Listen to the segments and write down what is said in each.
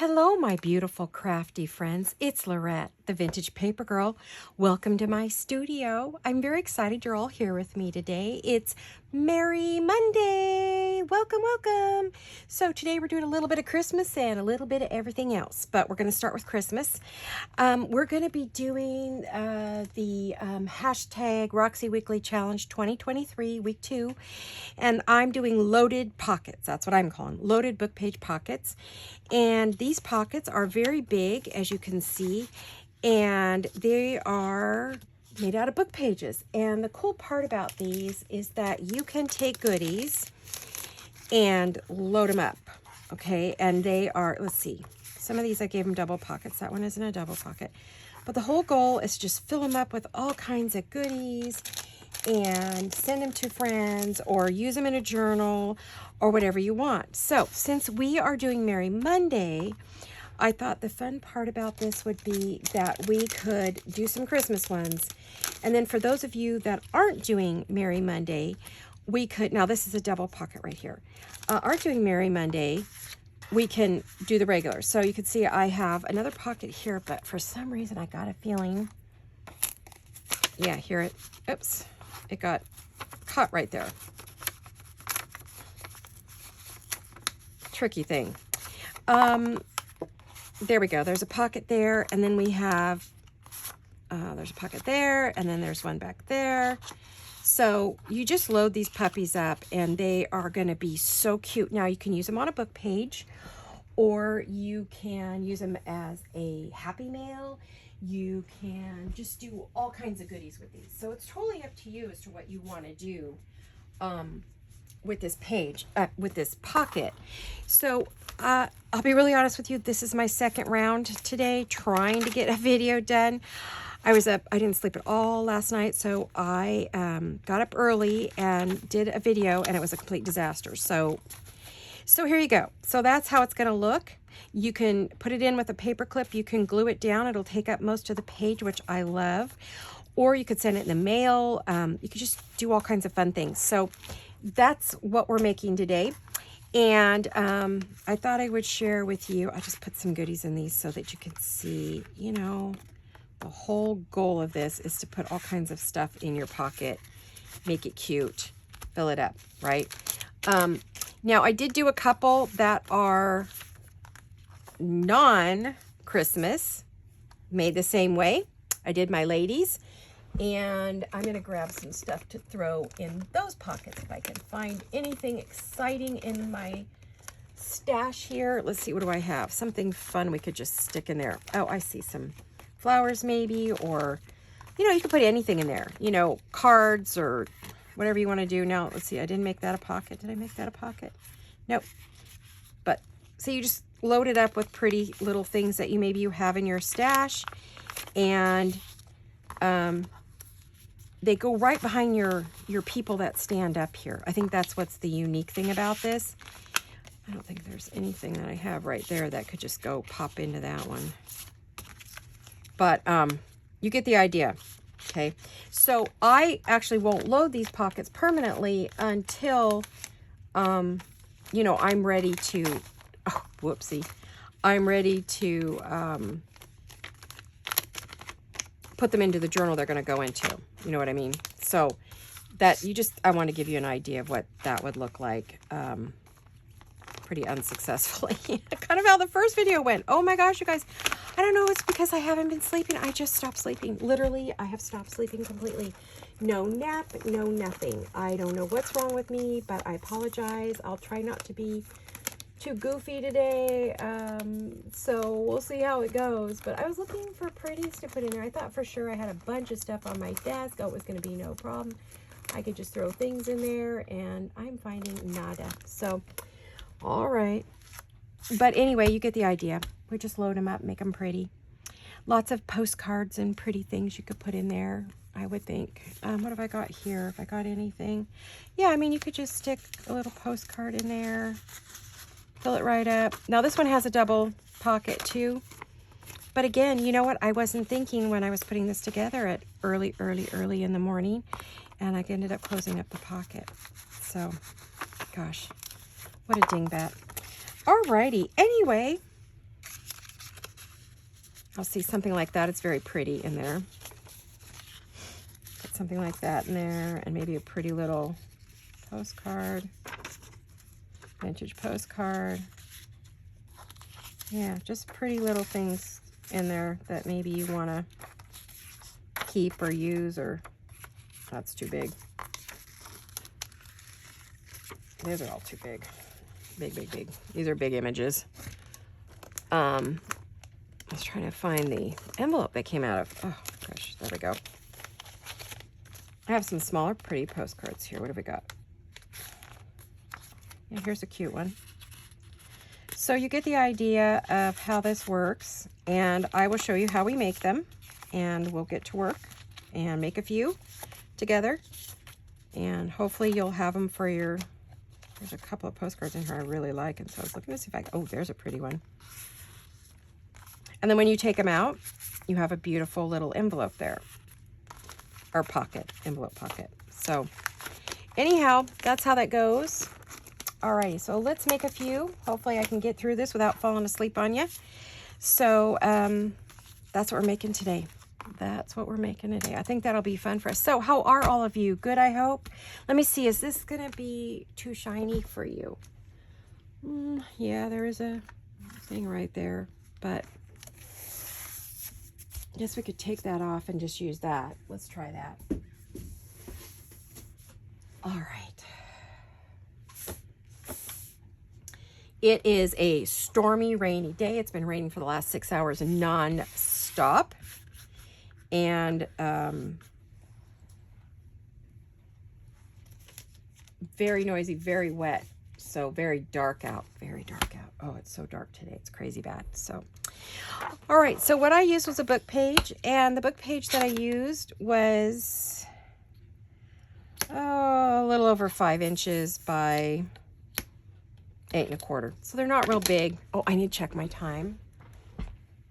Hello, my beautiful crafty friends. It's Laurette, the Vintage Paper Girl. Welcome to my studio. I'm very excited you're all here with me today. It's Merry Monday. Welcome, welcome. So today we're doing a little bit of Christmas and a little bit of everything else, but we're going to start with Christmas. We're going to be doing the hashtag Roxy Weekly Challenge 2023, week 2, and I'm doing loaded pockets. That's what I'm calling loaded book page pockets. And these pockets are very big, as you can see, and they are made out of book pages. And the cool part about these is that you can take goodies and load them up, okay? And they are, let's see, some of these I gave them double pockets. That one isn't a double pocket. But the whole goal is just fill them up with all kinds of goodies and send them to friends or use them in a journal or whatever you want. So since we are doing Merry Monday, I thought the fun part about this would be that we could do some Christmas ones. And then for those of you that aren't doing Merry Monday, we could, now this is a double pocket right here, aren't doing Merry Monday, we can do the regular. So you can see I have another pocket here, but for some reason I got a feeling, yeah, hear it, oops. It got caught right there. Tricky thing. There we go. There's a pocket there, and then we have, there's a pocket there, and then there's one back there. So you just load these puppies up, and they are going to be so cute. Now, you can use them on a book page, or you can use them as a Happy Mail. You can just do all kinds of goodies with these. So it's totally up to you as to what you want to do with this page, with this pocket. So I'll be really honest with you. This is my second round today trying to get a video done. I was up, I didn't sleep at all last night. So I got up early and did a video, and it was a complete disaster. So here you go. So that's how it's going to look. You can put it in with a paper clip. You can glue it down. It'll take up most of the page, which I love. Or you could send it in the mail. You could just do all kinds of fun things. So that's what we're making today. And I thought I would share with you. I just put some goodies in these so that you can see, you know, the whole goal of this is to put all kinds of stuff in your pocket. Make it cute. Fill it up, right? Now, I did do a couple that are non-Christmas, made the same way. I did my ladies, and I'm going to grab some stuff to throw in those pockets if I can find anything exciting in my stash here. Let's see, what do I have? Something fun we could just stick in there. Oh, I see some flowers maybe, or, you know, you could put anything in there, you know, cards or whatever you want to do. Now, let's see, I didn't make that a pocket. Did I make that a pocket? Nope. But, so you just load it up with pretty little things that maybe you have in your stash, and they go right behind your people that stand up here. I think that's what's the unique thing about this. I don't think there's anything that I have right there that could just go pop into that one. But you get the idea. Okay, so I actually won't load these pockets permanently until, you know, I'm ready to, oh, whoopsie, I'm ready to put them into the journal they're going to go into. You know what I mean? So that you just, I want to give you an idea of what that would look like pretty unsuccessfully. Kind of how the first video went. Oh my gosh, you guys. I don't know, it's because I haven't been sleeping. I just stopped sleeping. Literally, I have stopped sleeping completely. No nap, no nothing. I don't know what's wrong with me, but I apologize. I'll try not to be too goofy today. So we'll see how it goes. But I was looking for pretties to put in there. I thought for sure I had a bunch of stuff on my desk. Oh, it was going to be no problem. I could just throw things in there, and I'm finding nada. So, all right. But anyway, you get the idea. We just load them up, make them pretty. Lots of postcards and pretty things you could put in there, I would think. What have I got here? If I got anything? Yeah, I mean, you could just stick a little postcard in there. Fill it right up. Now, this one has a double pocket, too. But again, you know what? I wasn't thinking when I was putting this together at early in the morning. And I ended up closing up the pocket. So, gosh, what a dingbat. Alrighty. Anyway, I'll see something like that. It's very pretty in there. Put something like that in there, and maybe a pretty little postcard, vintage postcard. Yeah, just pretty little things in there that maybe you want to keep or use, or that's too big. These are all too big. Big, big, big. These are big images. I was trying to find the envelope they came out of. Oh, gosh, there we go. I have some smaller, pretty postcards here. What have we got? Yeah, here's a cute one. So you get the idea of how this works, and I will show you how we make them, and we'll get to work and make a few together, and hopefully you'll have them for your... There's a couple of postcards in here I really like, and so I was looking to see if I... Oh, there's a pretty one. And then when you take them out, you have a beautiful little envelope there. Or pocket, envelope pocket. So anyhow, that's how that goes. Alrighty, so let's make a few. Hopefully I can get through this without falling asleep on you. So that's what we're making today. That's what we're making today. I think that'll be fun for us. So how are all of you? Good, I hope. Let me see, is this going to be too shiny for you? Yeah, there is a thing right there, but I guess we could take that off and just use that. Let's try that. All right. It is a stormy, rainy day. It's been raining for the last 6 hours non-stop. And very noisy, very wet. So very dark out, very dark out. Oh, it's so dark today. It's crazy bad. So, all right. So what I used was a book page, and the book page that I used was a little over 5 inches by 8 1/4. So they're not real big. Oh, I need to check my time.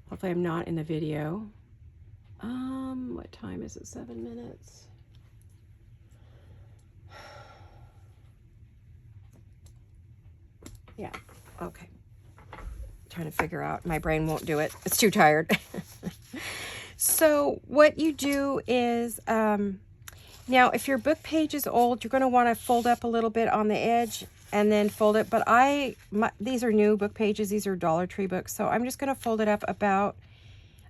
Hopefully I'm not in the video. What time is it? 7 minutes. Yeah, okay. Trying to figure out, my brain won't do it. It's too tired. So what you do is, now if your book page is old, you're going to want to fold up a little bit on the edge and then fold it. But these are new book pages. These are Dollar Tree books. So I'm just going to fold it up about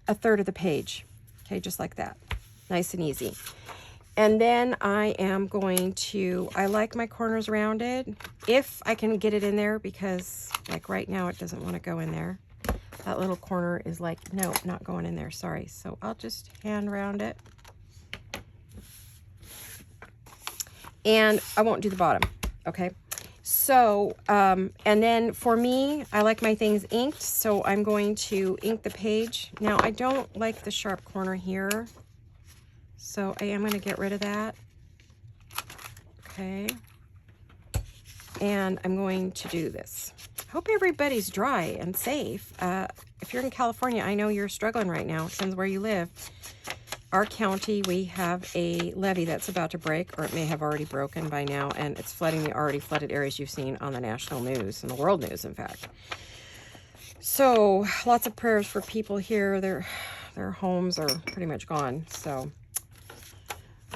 1/3 of the page. Okay, just like that. Nice and easy. And then I am going to, I like my corners rounded, if I can get it in there, because like right now it doesn't want to go in there. That little corner is like, no, not going in there, sorry. So I'll just hand round it. And I won't do the bottom, okay? So, and then for me, I like my things inked, so I'm going to ink the page. Now, I don't like the sharp corner here, so I am going to get rid of that. Okay. And I'm going to do this. Hope everybody's dry and safe. If you're in California, I know you're struggling right now. It depends where you live. Our county, we have a levee that's about to break, or it may have already broken by now, and it's flooding the already flooded areas you've seen on the national news, and the world news, in fact. So, lots of prayers for people here. Their homes are pretty much gone, so,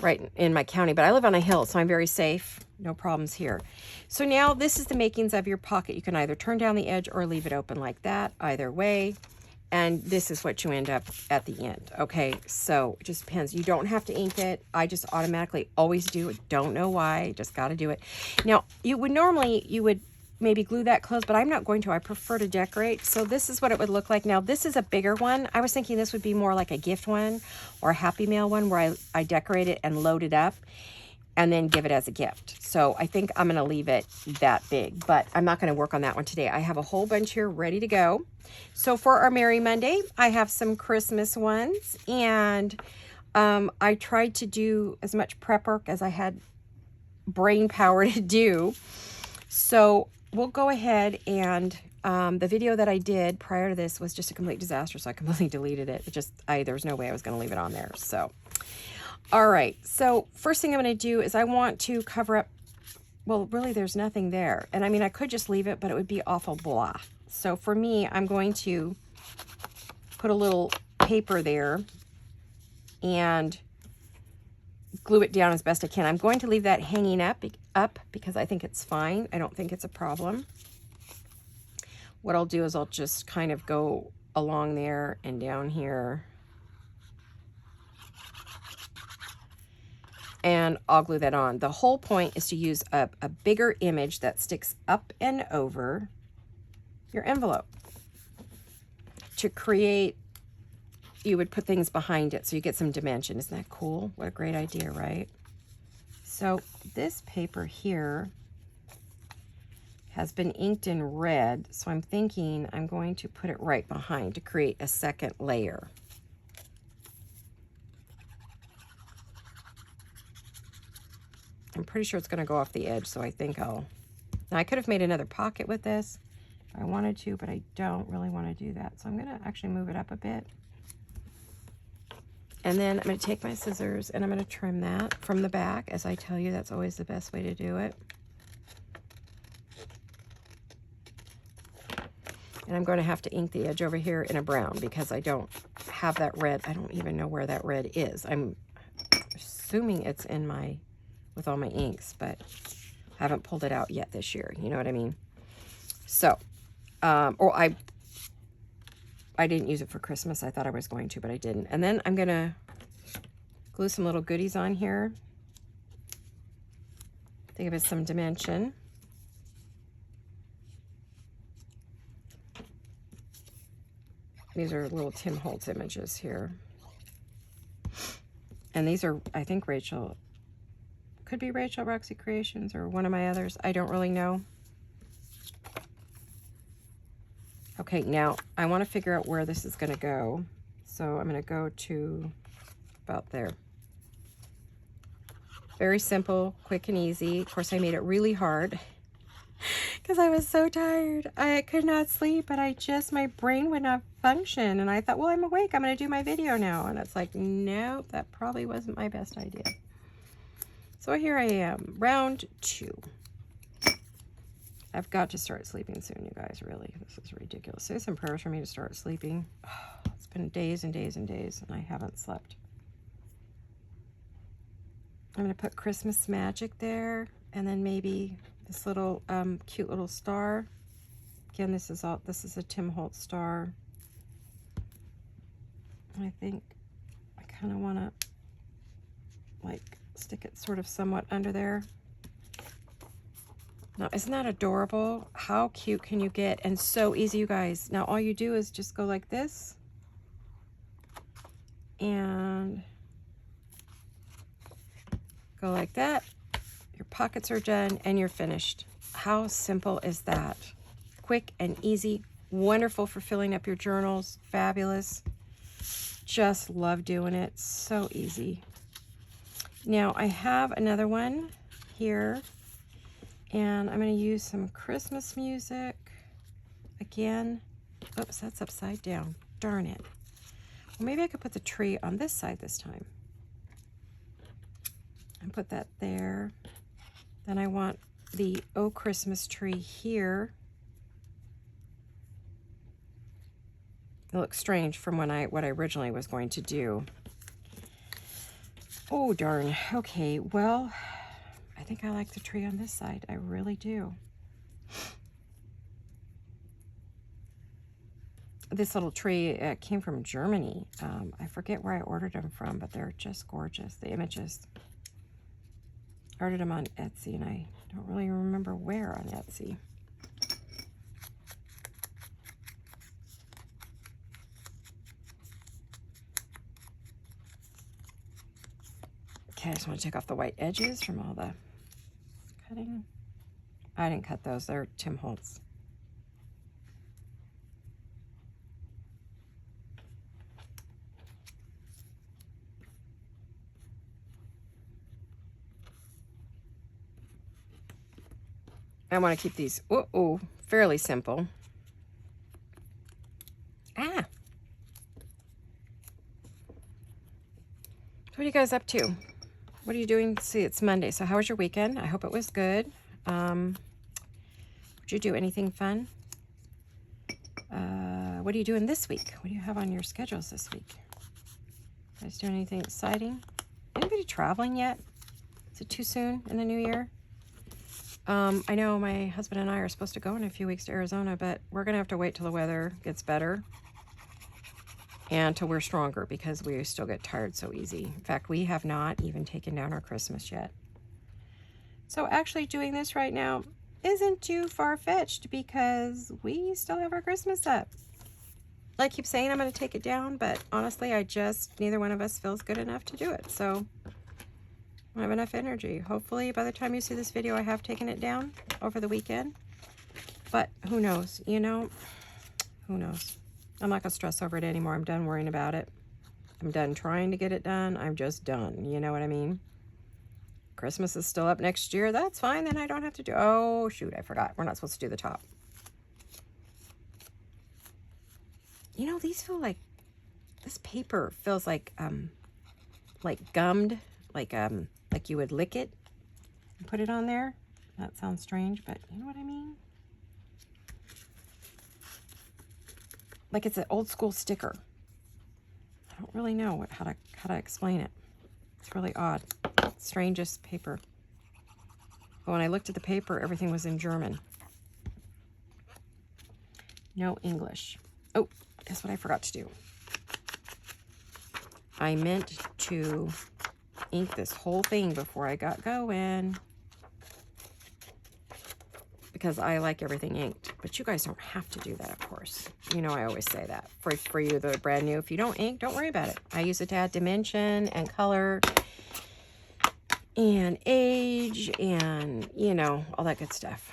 right in my county. But I live on a hill, so I'm very safe. No problems here. So now, this is the makings of your pocket. You can either turn down the edge or leave it open like that, either way. And this is what you end up at the end. Okay, so it just depends. You don't have to ink it. I just automatically always do it. Don't know why, just got to do it. Now, you would maybe glue that closed, but I'm not going to. I prefer to decorate. So this is what it would look like. Now, this is a bigger one. I was thinking this would be more like a gift one or a Happy Mail one where I decorate it and load it up and then give it as a gift. So I think I'm going to leave it that big, but I'm not going to work on that one today. I have a whole bunch here ready to go. So for our Merry Monday, I have some Christmas ones, and I tried to do as much prep work as I had brain power to do. So we'll go ahead and the video that I did prior to this was just a complete disaster, so I completely deleted it. There was no way I was going to leave it on there. So, all right. So first thing I'm going to do is I want to cover up, well, really there's nothing there. And I mean, I could just leave it, but it would be awful blah. So for me, I'm going to put a little paper there and glue it down as best I can. I'm going to leave that hanging up because I think it's fine. I don't think it's a problem. What I'll do is I'll just kind of go along there and down here. And I'll glue that on. The whole point is to use a bigger image that sticks up and over your envelope. To create, you would put things behind it so you get some dimension. Isn't that cool? What a great idea, right? So this paper here has been inked in red, so I'm thinking I'm going to put it right behind to create a second layer. I'm pretty sure it's going to go off the edge, so I think now I could have made another pocket with this if I wanted to, but I don't really want to do that. So I'm going to actually move it up a bit. And then I'm going to take my scissors and I'm going to trim that from the back. As I tell you, that's always the best way to do it. And I'm going to have to ink the edge over here in a brown because I don't have that red. I don't even know where that red is. I'm assuming it's in my, with all my inks, but I haven't pulled it out yet this year. You know what I mean? So, or I didn't use it for Christmas. I thought I was going to, but I didn't. And then I'm going to glue some little goodies on here to give it some dimension. These are little Tim Holtz images here. And these are, I think, Rachel, could be Rachel Roxy Creations or one of my others. I don't really know. Okay, now I want to figure out where this is going to go. So I'm going to go to about there. Very simple, quick and easy. Of course, I made it really hard because I was so tired. I could not sleep, but my brain would not function. And I thought, well, I'm awake. I'm going to do my video now. And it's like, nope, that probably wasn't my best idea. So here I am, round 2. I've got to start sleeping soon, you guys, really. This is ridiculous. Say some prayers for me to start sleeping. It's been days and days and days, and I haven't slept. I'm going to put Christmas magic there, and then maybe this little cute little star. Again, this is a Tim Holtz star. I think I kind of want to, like, stick it sort of somewhat under there. Now, isn't that adorable? How cute can you get? And so easy, you guys. Now, all you do is just go like this. And go like that. Your pockets are done and you're finished. How simple is that? Quick and easy. Wonderful for filling up your journals. Fabulous. Just love doing it. So easy. Now, I have another one here. And I'm going to use some Christmas music. Again, oops, that's upside down. Darn it. Well, maybe I could put the tree on this side this time. And put that there. Then I want the Oh Christmas tree here. It looks strange from what I originally was going to do. Oh, darn. Okay, well, I think I like the tree on this side. I really do. This little tree came from Germany. I forget where I ordered them from, but they're just gorgeous. The images. I ordered them on Etsy, and I don't really remember where on Etsy. Okay, I just want to take off the white edges from all the cutting. I didn't cut those. They're Tim Holtz. I want to keep these fairly simple. What are you guys up to? What are you doing? See, it's Monday. So how was your weekend? I hope it was good. Did you do anything fun? what are you doing this week? What do you have on your schedules this week? You guys doing anything exciting? Anybody traveling yet? Is it too soon in the new year? I know my husband and I are supposed to go in a few weeks to Arizona, but we're going to have to wait till the weather gets better and till we're stronger, because we still get tired so easy. In fact, we have not even taken down our Christmas yet. So actually doing this right now isn't too far-fetched, because we still have our Christmas up. I keep saying I'm going to take it down, but honestly, neither one of us feels good enough to do it. So I have enough energy. Hopefully by the time you see this video, I have taken it down over the weekend. But who knows, you know? Who knows? I'm not going to stress over it anymore. I'm done worrying about it. I'm done trying to get it done. I'm just done. You know what I mean? Christmas is still up next year. That's fine. Then I don't have to do... Oh, shoot. I forgot. We're not supposed to do the top. You know, these feel like... This paper feels like gummed. Like you would lick it and put it on there. That sounds strange, but you know what I mean? Like it's an old school sticker. I don't really know how to explain it. It's really odd. Strangest paper. But when I looked at the paper, everything was in German. No English. Oh, guess what I forgot to do? I meant to ink this whole thing before I got going, because I like everything inked, but you guys don't have to do that, of course. You know, I always say that for you that are brand new. If you don't ink, don't worry about it. I use it to add dimension and color and age and, you know, all that good stuff.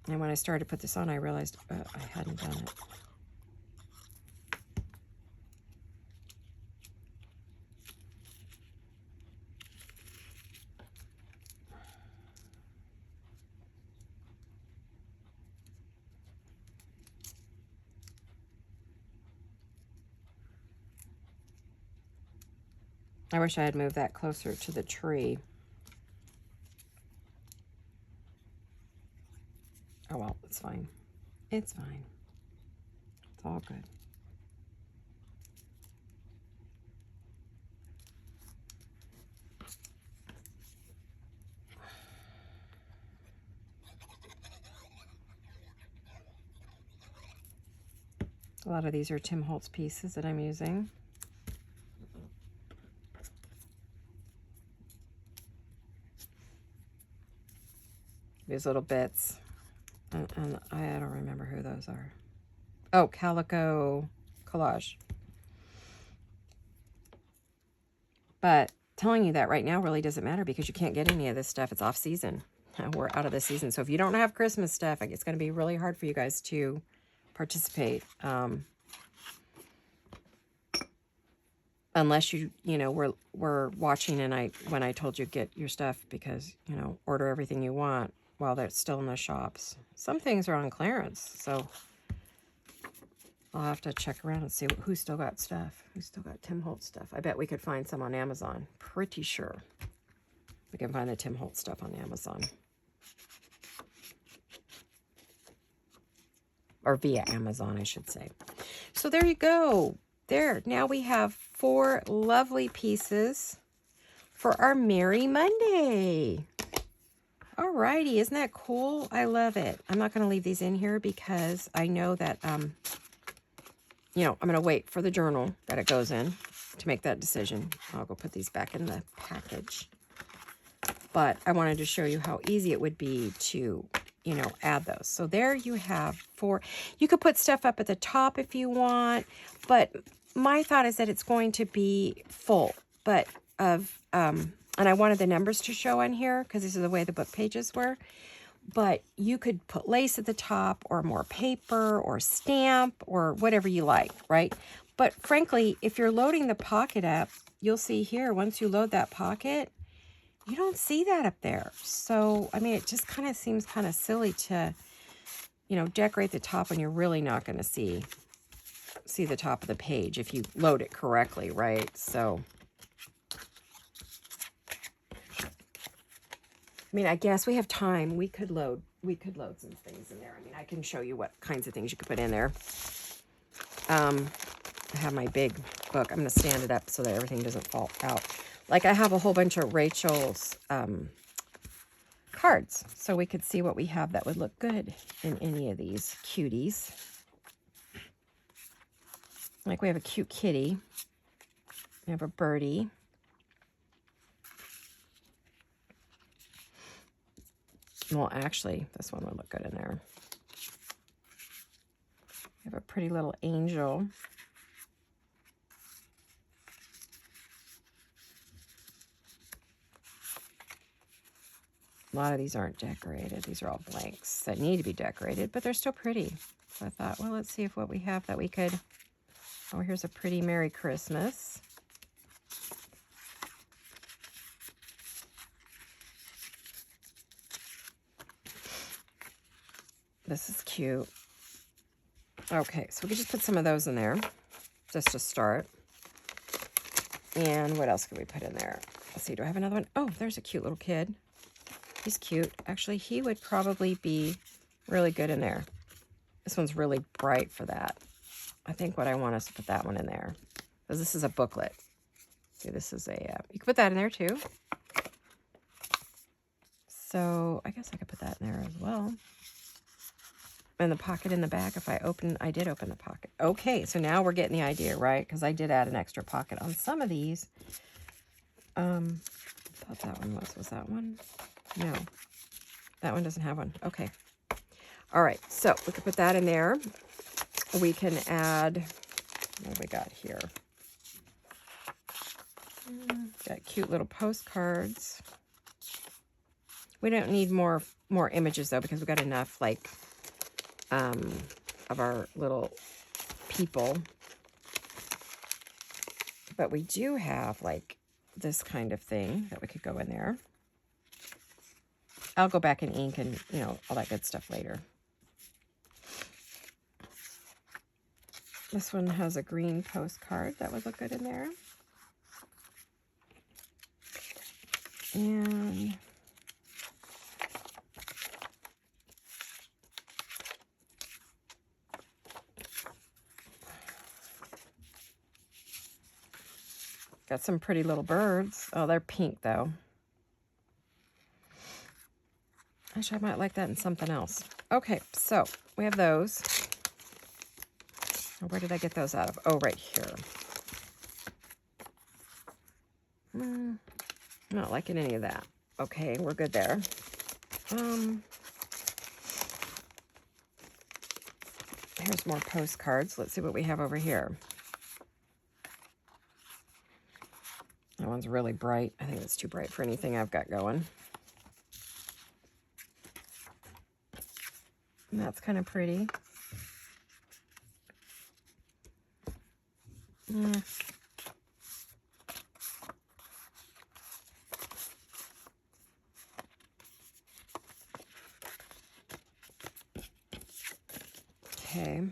And when I started to put this on, I realized I hadn't done it. I wish I had moved that closer to the tree. Oh well, it's fine. It's fine. It's all good. A lot of these are Tim Holtz pieces that I'm using. These little bits. And I don't remember who those are. Oh, Calico Collage. But telling you that right now really doesn't matter, because you can't get any of this stuff. It's off season. We're out of the season. So if you don't have Christmas stuff, it's going to be really hard for you guys to participate. Unless you know, we're watching and when I told you get your stuff, because, you know, order everything you want while they're still in the shops. Some things are on clearance, so I'll have to check around and see who's still got stuff. Who's still got Tim Holtz stuff. I bet we could find some on Amazon. Pretty sure we can find the Tim Holtz stuff on Amazon. Or via Amazon, I should say. So there you go. There. Now we have 4 lovely pieces for our Merry Monday. Alrighty, isn't that cool? I love it. I'm not going to leave these in here because I know that, you know, I'm going to wait for the journal that it goes in to make that decision. I'll go put these back in the package. But I wanted to show you how easy it would be to, you know, add those. So there you have 4. You could put stuff up at the top if you want, but my thought is that it's going to be full, but and I wanted the numbers to show on here because this is the way the book pages were. But you could put lace at the top, or more paper, or stamp, or whatever you like, right? But frankly, if you're loading the pocket up, you'll see here, once you load that pocket, you don't see that up there. So, I mean, it just kind of seems kind of silly to, you know, decorate the top when you're really not going to see the top of the page if you load it correctly, right? So, I mean, I guess we have time. We could load we could load some things in there. I mean, I can show you what kinds of things you could put in there. I have my big book. I'm going to stand it up so that everything doesn't fall out. Like I have a whole bunch of Rachel's cards, so we could see what we have that would look good in any of these cuties. Like we have a cute kitty. We have a birdie. Well, actually, this one would look good in there. We have a pretty little angel. A lot of these aren't decorated. These are all blanks that need to be decorated, but they're still pretty. So I thought, well, let's see if what we have that we could... Oh, here's a pretty Merry Christmas. This is cute. Okay, so we could just put some of those in there, just to start. And what else could we put in there? Let's see, do I have another one? Oh, there's a cute little kid. He's cute. Actually, he would probably be really good in there. This one's really bright for that. I think what I want is to put that one in there, because this is a booklet. See, this is a, you can put that in there too. So I guess I could put that in there as well. And the pocket in the back, if I did open the pocket. Okay, so now we're getting the idea, right? Because I did add an extra pocket on some of these. I thought that one was that one? No, that one doesn't have one. Okay. All right, so we could put that in there. We can add, what do we got here? Got cute little postcards. We don't need more images though, because we've got enough like of our little people. But we do have like this kind of thing that we could go in there. I'll go back and ink and, you know, all that good stuff later. This one has a green postcard that would look good in there. And got some pretty little birds. Oh, they're pink though. Actually, I might like that in something else. Okay, so we have those. Where did I get those out of? Oh, right here. I'm not liking any of that. Okay, we're good there. Here's more postcards. Let's see what we have over here. That one's really bright. I think it's too bright for anything I've got going. And that's kind of pretty. Okay.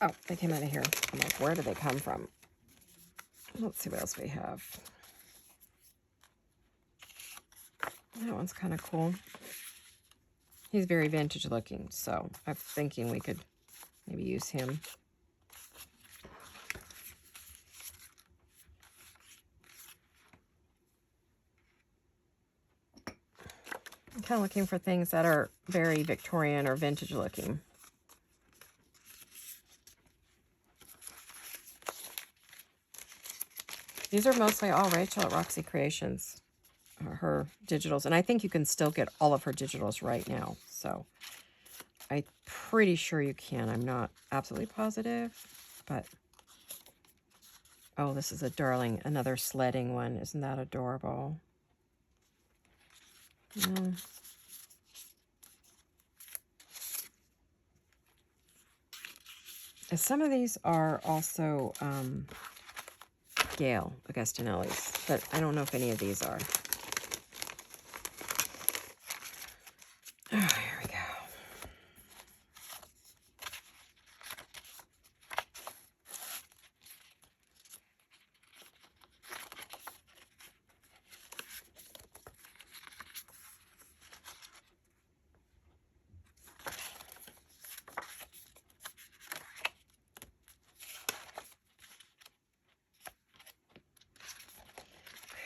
Oh, they came out of here. I'm like, where did they come from? Let's see what else we have. That one's kind of cool. He's very vintage looking, so I'm thinking we could maybe use him. I'm kind of looking for things that are very Victorian or vintage looking. These are mostly all Rachel at Roxy Creations, her digitals. And I think you can still get all of her digitals right now. So I'm pretty sure you can. I'm not absolutely positive, but... Oh, this is a darling, another sledding one. Isn't that adorable? Yeah. Some of these are also Gail Augustinelli's, but I don't know if any of these are. Oh, here we go.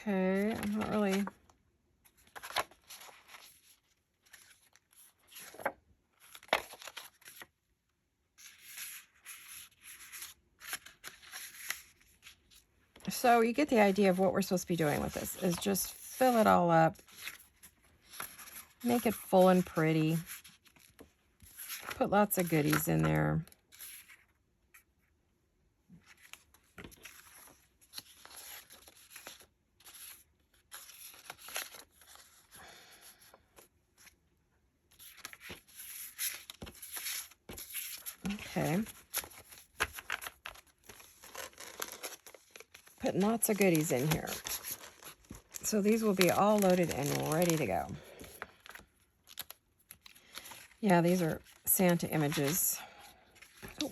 Okay, I'm not really... So you get the idea of what we're supposed to be doing with this, is just fill it all up. Make it full and pretty. Put lots of goodies in there. Okay. Put lots of goodies in here. So these will be all loaded and ready to go. Yeah, these are Santa images. Oh.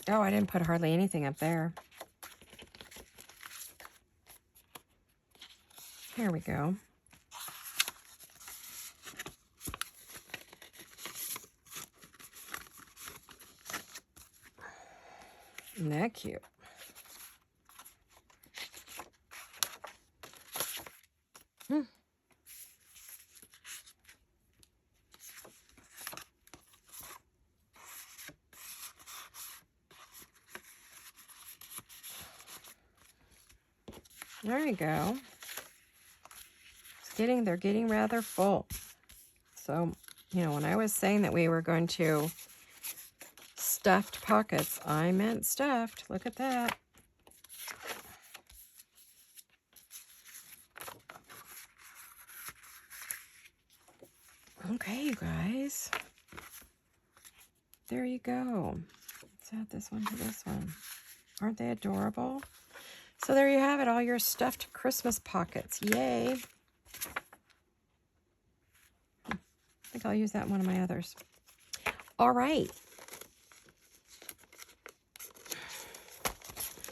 Oh, I didn't put hardly anything up there. Here we go. Isn't that cute? There you go. They're getting rather full. So, you know, when I was saying that we were going to stuffed pockets, I meant stuffed. Look at that. Okay, you guys. There you go. Let's add this one to this one. Aren't they adorable? So there you have it, all your stuffed Christmas pockets. Yay. I think I'll use that in one of my others. All right.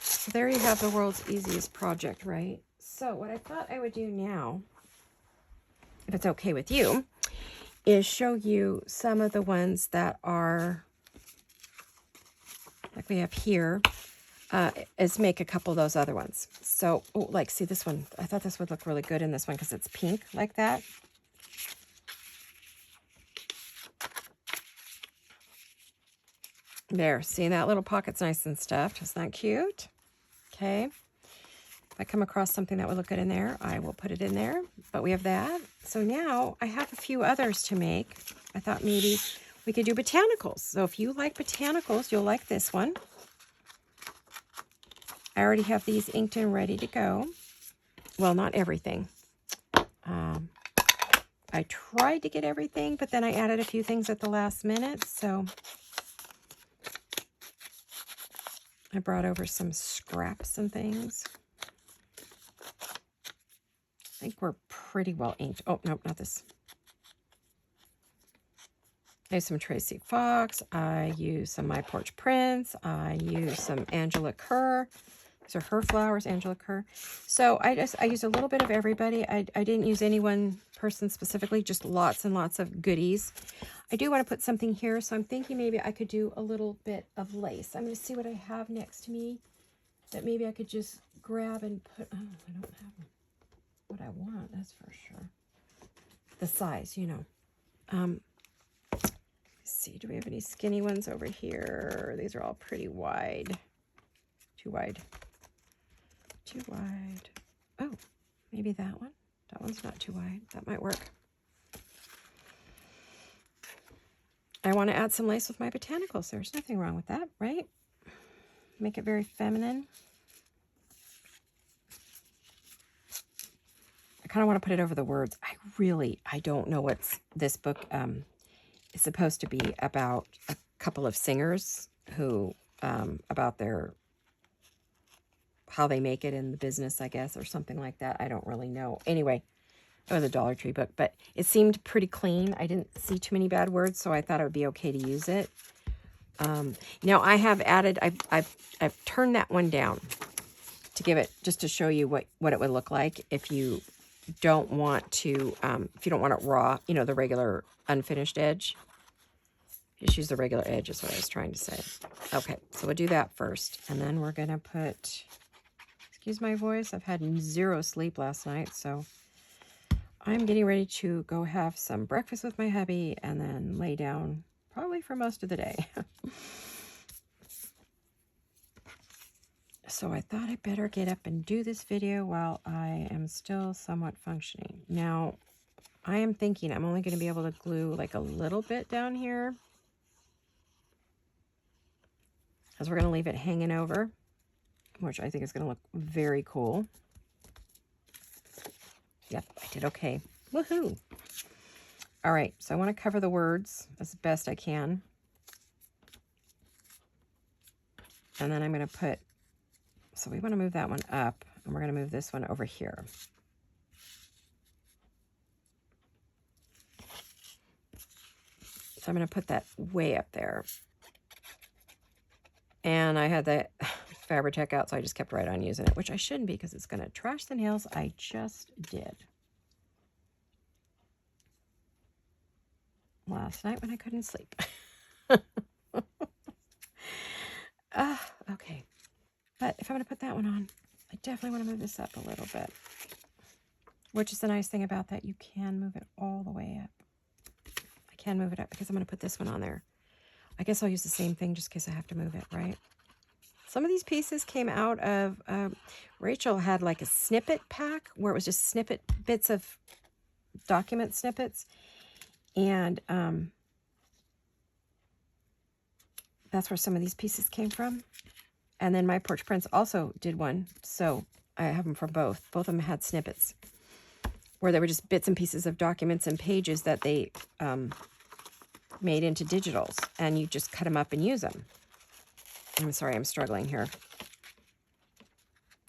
So there you have the world's easiest project, right? So what I thought I would do now, if it's okay with you, is show you some of the ones that are, like we have here, is make a couple of those other ones. So, oh, like, see this one. I thought this would look really good in this one because it's pink like that. There, see that little pocket's nice and stuffed. Isn't that cute? Okay. If I come across something that would look good in there, I will put it in there. But we have that. So now I have a few others to make. I thought maybe we could do botanicals. So if you like botanicals, you'll like this one. I already have these inked and ready to go. Well, not everything. I tried to get everything, but then I added a few things at the last minute. So I brought over some scraps and things. I think we're pretty well inked. Oh, no, not this. I use some Tracy Fox. I use some My Porch Prints. I use some Angela Kerr. These are her flowers, Angela Kerr. So I used a little bit of everybody. I didn't use any one person specifically, just lots and lots of goodies. I do want to put something here, so I'm thinking maybe I could do a little bit of lace. I'm going to see what I have next to me that maybe I could just grab and put. Oh, I don't have what I want, that's for sure. The size, you know. Let's see, do we have any skinny ones over here? These are all pretty wide. Too wide. Too wide. Oh, maybe that one. That one's not too wide. That might work. I want to add some lace with my botanicals. There's nothing wrong with that, right? Make it very feminine. I kind of want to put it over the words. I don't know what's this book is supposed to be about. A couple of singers who, about their, how they make it in the business, I guess, or something like that. I don't really know. Anyway, it was a Dollar Tree book, but it seemed pretty clean. I didn't see too many bad words, so I thought it would be okay to use it. Now I have added, I've turned that one down. to give it, just to show you what it would look like if you don't want to, if you don't want it raw, you know, the regular unfinished edge. Just use the regular edge is what I was trying to say. Okay, so we'll do that first. And then we're going to put, excuse my voice, I've had 0 sleep last night, so I'm getting ready to go have some breakfast with my hubby and then lay down probably for most of the day. So I thought I better get up and do this video while I am still somewhat functioning. Now, I am thinking I'm only going to be able to glue like a little bit down here, because we're going to leave it hanging over, which I think is going to look very cool. Yep, I did okay. Woohoo! All right, so I want to cover the words as best I can. And then I'm going to put, so we want to move that one up, and we're going to move this one over here. So I'm going to put that way up there. And I had the Fabri-Tac out, so I just kept right on using it, which I shouldn't be because it's going to trash the nails. I just did. Last night when I couldn't sleep. Okay. But if I'm going to put that one on, I definitely want to move this up a little bit. Which is the nice thing about that. You can move it all the way up. I can move it up because I'm going to put this one on there. I guess I'll use the same thing just in case I have to move it, right? Some of these pieces came out of, Rachel had like a snippet pack where it was just snippet bits of document snippets. And that's where some of these pieces came from. And then My Porch Prince also did one. So I have them from both. Both of them had snippets where they were just bits and pieces of documents and pages that they made into digitals. And you just cut them up and use them. I'm sorry, I'm struggling here.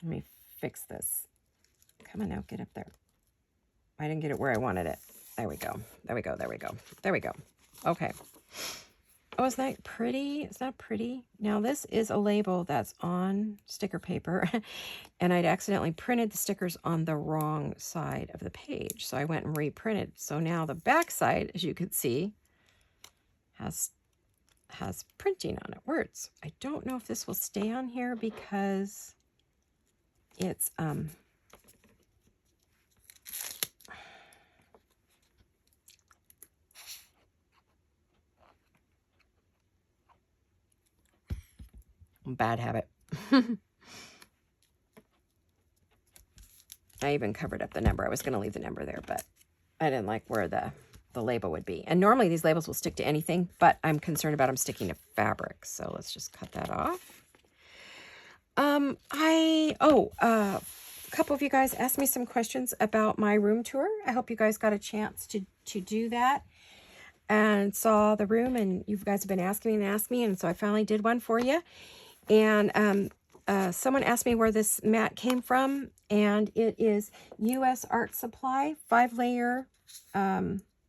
Let me fix this. Come on now, get up there. I didn't get it where I wanted it. There we go. There we go. There we go. There we go. Okay. Oh, isn't that pretty? Is that pretty? Now, this is a label that's on sticker paper, and I'd accidentally printed the stickers on the wrong side of the page. So I went and reprinted. So now the back side, as you can see, has printing on it, words. I don't know if this will stay on here because it's bad habit. I even covered up the number. I was going to leave the number there, but I didn't like where the label would be. And normally these labels will stick to anything, but I'm concerned about them sticking to fabric. So let's just cut that off. A couple of you guys asked me some questions about my room tour. I hope you guys got a chance to do that and saw the room, and you guys have been asking me, and so I finally did one for you. And someone asked me where this mat came from, and it is U.S. Art Supply 5-layer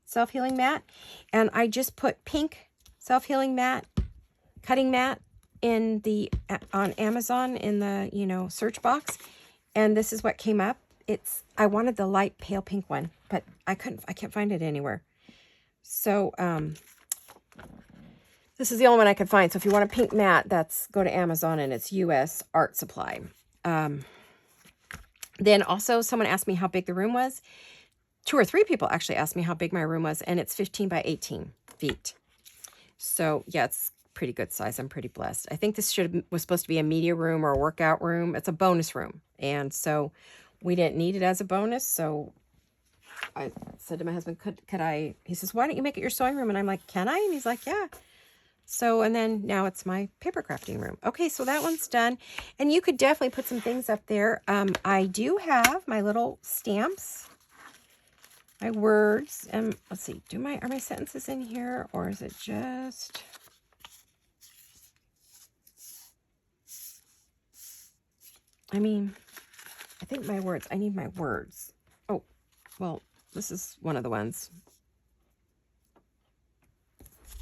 self-healing mat. And I just put pink self-healing mat, cutting mat in the on Amazon in the search box, and this is what came up. I wanted the light pale pink one, but I can't find it anywhere. So this is the only one I could find. So if you want a pink mat, go to Amazon, and it's U.S. Art Supply. Then also someone asked me how big the room was. 2 or 3 people actually asked me how big my room was, and it's 15 by 18 feet. So yeah, it's pretty good size. I'm pretty blessed. I think this was supposed to be a media room or a workout room. It's a bonus room. And so we didn't need it as a bonus. So I said to my husband, could I, he says, why don't you make it your sewing room? And I'm like, can I? And he's like, yeah. So, and then now it's my paper crafting room. Okay, so that one's done. And you could definitely put some things up there. I do have my little stamps, my words, and let's see, are my sentences in here, or is it just, I think my words, I need my words. Oh, well, this is one of the ones.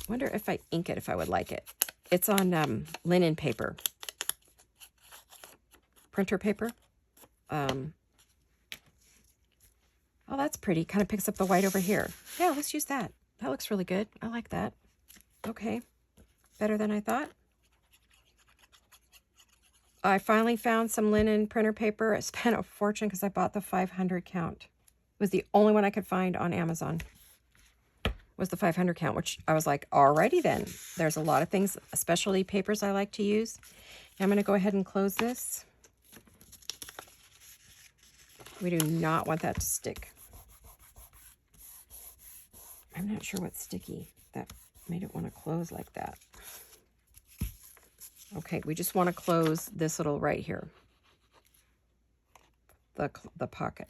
Wonder if I ink it, if I would like it. It's on linen paper. printer paper. Oh, that's pretty. Kind of picks up the white over here. Yeah, let's use that. That looks really good. I like that. Okay. Better than I thought. I finally found some linen printer paper. I spent a fortune because I bought the 500 count. It was the only one I could find on Amazon. Was the 500 count, which I was like, alrighty then. There's a lot of things, specialty papers I like to use. I'm going to go ahead and close this. We do not want that to stick. I'm not sure what's sticky that made it want to close like that. Okay, we just want to close this little right here. The pocket.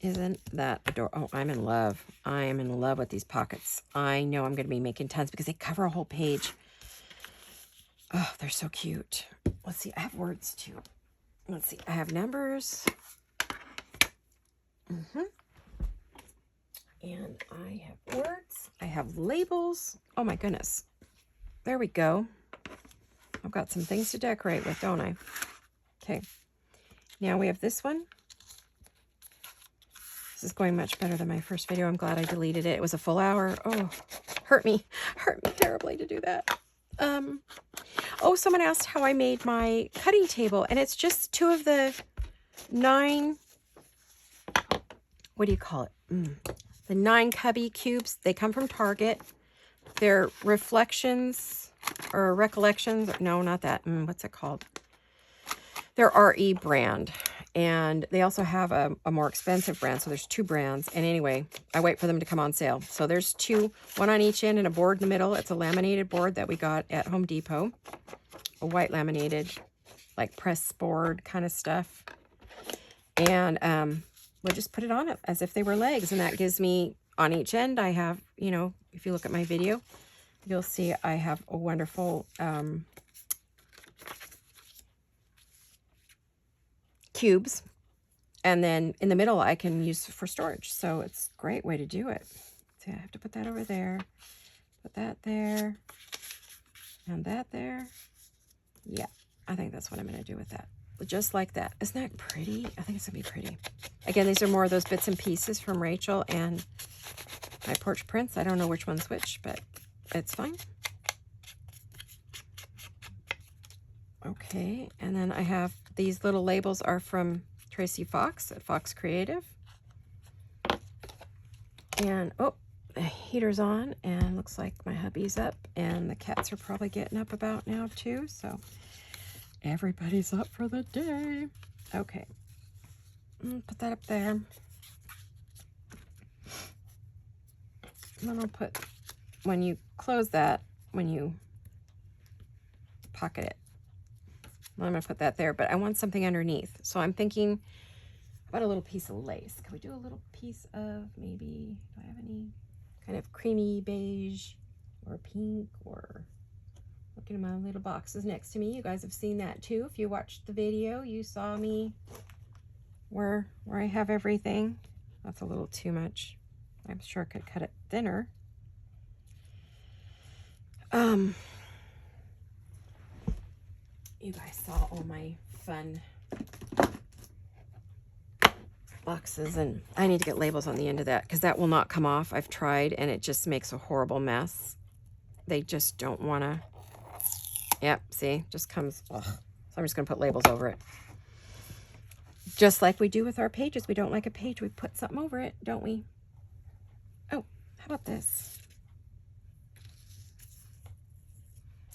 Isn't that adorable? Oh, I'm in love. I am in love with these pockets. I know I'm going to be making tons because they cover a whole page. Oh, they're so cute. Let's see. I have words too. Let's see. I have numbers. And I have words. I have labels. Oh my goodness. There we go. I've got some things to decorate with, don't I? Okay. Now we have this one. This is going much better than my first video. I'm glad I deleted it. It was a full hour. Oh, hurt me terribly to do that. Oh, someone asked how I made my cutting table, and it's just 2 of the 9, what do you call it? The 9 cubby cubes. They come from Target. They're reflections or recollections. No, not that. What's it called? They're RE brand. And they also have a more expensive brand. So there's 2 brands. And anyway, I wait for them to come on sale. So there's 2, one on each end and a board in the middle. It's a laminated board that we got at Home Depot. A white laminated, like press board kind of stuff. And we'll just put it on it as if they were legs. And that gives me, on each end, I have, you know, if you look at my video, you'll see I have a wonderful cubes, and then in the middle I can use for storage. So it's a great way to do it. See, I have to put that over there, put that there, and that there. Yeah, I think that's what I'm going to do with that. Just like that. Isn't that pretty? I think it's going to be pretty. Again, these are more of those bits and pieces from Rachel and my porch prints. I don't know which one's which, but it's fine. Okay, and then I have these little labels are from Tracy Fox at Fox Creative. And, oh, the heater's on, and looks like my hubby's up, and the cats are probably getting up about now too, so everybody's up for the day. Okay, put that up there. And then I'll put, when you close that, when you pocket it, I'm going to put that there, but I want something underneath. So I'm thinking about a little piece of lace. Can we do a little piece of maybe, do I have any kind of creamy beige or pink, or looking at my little boxes next to me. You guys have seen that too. If you watched the video, you saw me where I have everything. That's a little too much. I'm sure I could cut it thinner. You guys saw all my fun boxes, and I need to get labels on the end of that because that will not come off. I've tried, and it just makes a horrible mess. They just don't want to. Yep, see, just comes. Ugh. So I'm just going to put labels over it. Just like we do with our pages. We don't like a page, we put something over it, don't we? Oh, how about this?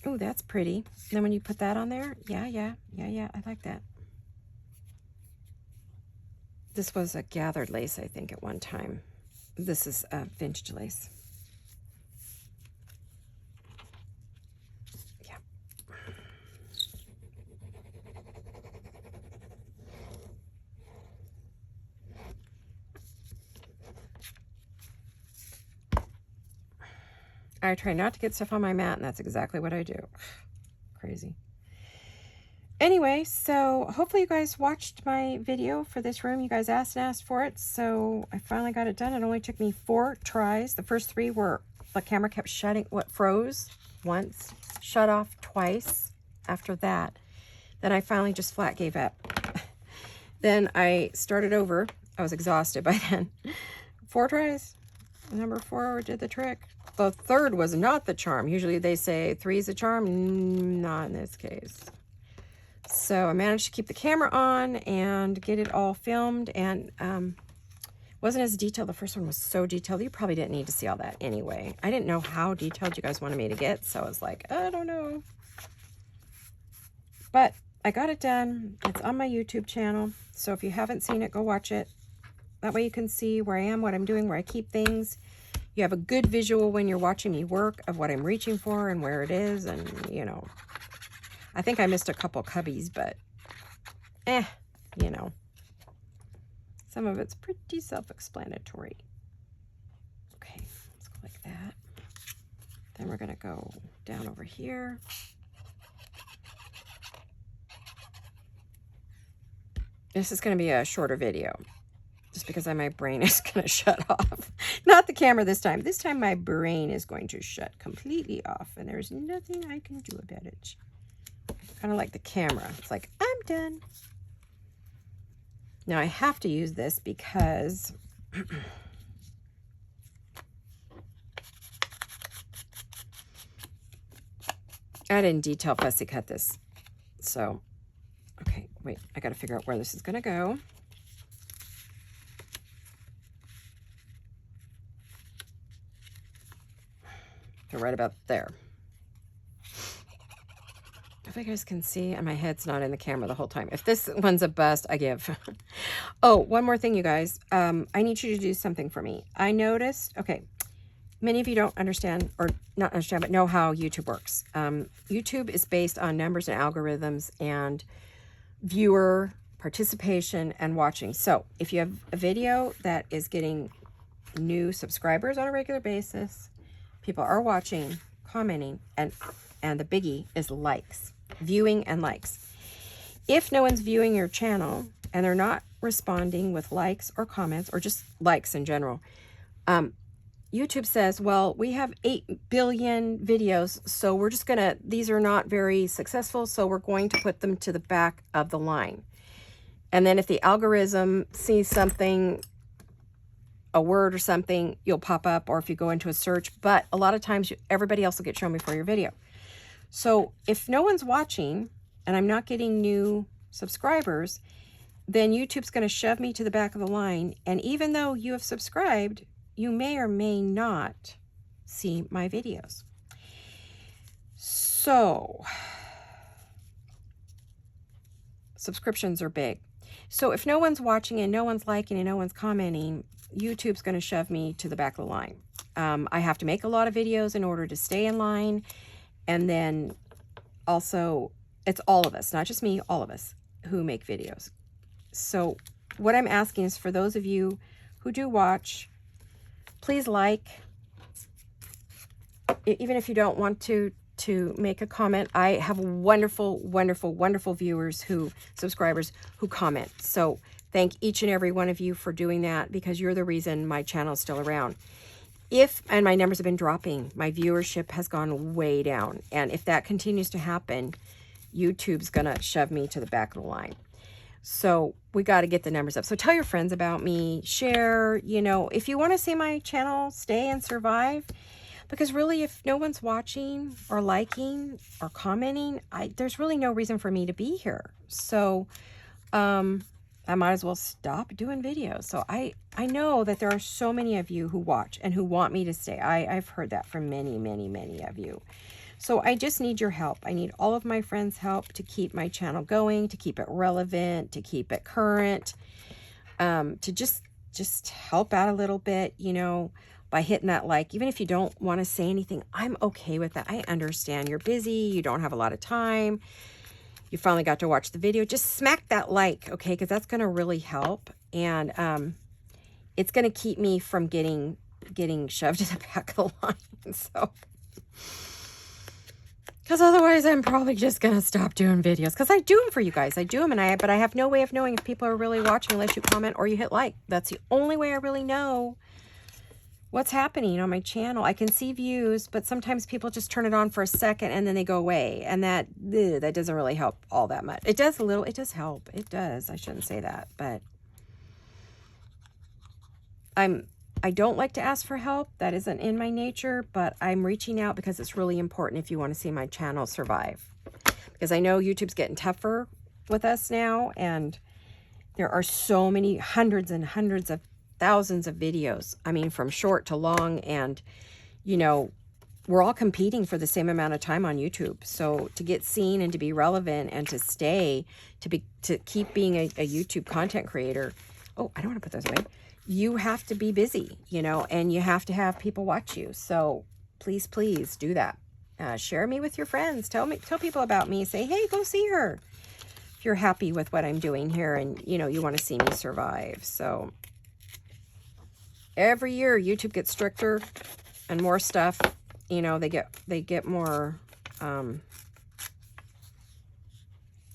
Oh, that's pretty. And then when you put that on there, yeah, I like that. This was a gathered lace, I think, at one time. This is vintage lace. Yeah. I try not to get stuff on my mat, and that's exactly what I do. Crazy. Anyway, so hopefully you guys watched my video for this room. You guys asked for it, so I finally got it done. It only took me 4 tries. The first 3 were the camera kept shutting, froze once, shut off twice. after that. Then I finally just flat gave up. Then I started over. I was exhausted by then. 4 tries. Number 4 did the trick. The 3rd was not the charm. Usually they say 3 is a charm. Not in this case. So I managed to keep the camera on and get it all filmed, and wasn't as detailed. The first one was so detailed. You probably didn't need to see all that anyway. I didn't know how detailed you guys wanted me to get, so I was like, I don't know. But I got it done. It's on my YouTube channel, so if you haven't seen it, go watch it. That way you can see where I am, what I'm doing, where I keep things. You have a good visual when you're watching me work of what I'm reaching for and where it is, and, you know. I think I missed a couple cubbies, but, you know. Some of it's pretty self-explanatory. Okay, let's go like that. Then we're going to go down over here. This is going to be a shorter video, just because my brain is going to shut off. Not the camera this time. This time my brain is going to shut completely off, and there's nothing I can do about it. Kind of like the camera. It's like, I'm done. Now I have to use this because I didn't detail fussy cut this. So, okay, wait, I got to figure out where this is going to go. So right about there. If you guys can see, and my head's not in the camera the whole time. If this one's a bust, I give. Oh, one more thing, you guys. I need you to do something for me. I noticed, okay, many of you don't understand, or not understand, but know how YouTube works. YouTube is based on numbers and algorithms and viewer participation and watching. So if you have a video that is getting new subscribers on a regular basis, people are watching, commenting, and the biggie is likes. Viewing and likes. If no one's viewing your channel and they're not responding with likes or comments or just likes in general, YouTube says, well, we have 8 billion videos, so we're just gonna, these are not very successful, so we're going to put them to the back of the line. And then if the algorithm sees something, a word or something, you'll pop up, or if you go into a search, but a lot of times everybody else will get shown before your video. So if no one's watching and I'm not getting new subscribers, then YouTube's going to shove me to the back of the line. And even though you have subscribed, you may or may not see my videos. So subscriptions are big. So if no one's watching and no one's liking and no one's commenting, YouTube's going to shove me to the back of the line. I have to make a lot of videos in order to stay in line. And then also, it's all of us, not just me, all of us who make videos. So what I'm asking is for those of you who do watch, please like. Even if you don't want to make a comment, I have wonderful, wonderful, wonderful viewers subscribers who comment. So thank each and every one of you for doing that, because you're the reason my channel is still around. And my numbers have been dropping, my viewership has gone way down. And if that continues to happen, YouTube's going to shove me to the back of the line. So we got to get the numbers up. So tell your friends about me, share, you know, if you want to see my channel stay and survive, because really if no one's watching or liking or commenting, there's really no reason for me to be here. So, I might as well stop doing videos. So I know that there are so many of you who watch and who want me to stay. I've heard that from many, many, many of you. So I just need your help. I need all of my friends' help to keep my channel going, to keep it relevant, to keep it current, to just help out a little bit, you know, by hitting that like. Even if you don't want to say anything, I'm okay with that. I understand you're busy, you don't have a lot of time. You finally got to watch the video. Just smack that like, okay? Because that's going to really help. And it's going to keep me from getting shoved to the back of the line. So, because otherwise I'm probably just going to stop doing videos. Because I do them for you guys. I do them, but I have no way of knowing if people are really watching unless you comment or you hit like. That's the only way I really know what's happening on my channel. I can see views, but sometimes people just turn it on for a second and then they go away. And that doesn't really help all that much. It does a little, it does help. It does. I shouldn't say that, but I don't like to ask for help. That isn't in my nature, but I'm reaching out because it's really important if you want to see my channel survive. Because I know YouTube's getting tougher with us now, and there are so many hundreds and hundreds of thousands of videos. I mean, from short to long, and you know, we're all competing for the same amount of time on YouTube. So to get seen and to be relevant and to stay, to keep being a YouTube content creator. Oh, I don't want to put those away. You have to be busy, you know, and you have to have people watch you. So please, please do that. Share me with your friends. Tell people about me. Say, hey, go see her. If you're happy with what I'm doing here and, you know, you want to see me survive. So every year YouTube gets stricter and more stuff, you know, they get more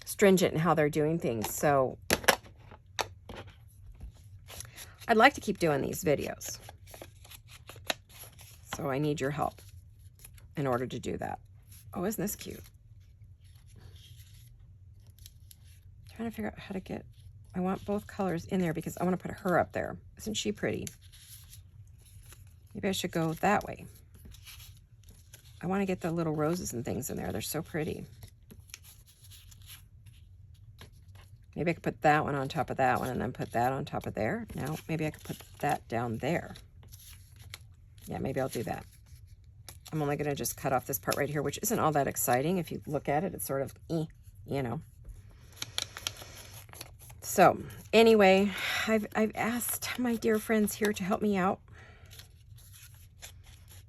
stringent in how they're doing things. So I'd like to keep doing these videos. So I need your help in order to do that. Oh, isn't this cute? Trying to figure out how to get, I want both colors in there because I want to put her up there. Isn't she pretty? Maybe I should go that way. I want to get the little roses and things in there. They're so pretty. Maybe I could put that one on top of that one and then put that on top of there. No, maybe I could put that down there. Yeah, maybe I'll do that. I'm only going to just cut off this part right here, which isn't all that exciting. If you look at it, it's sort of, you know. So anyway, I've asked my dear friends here to help me out,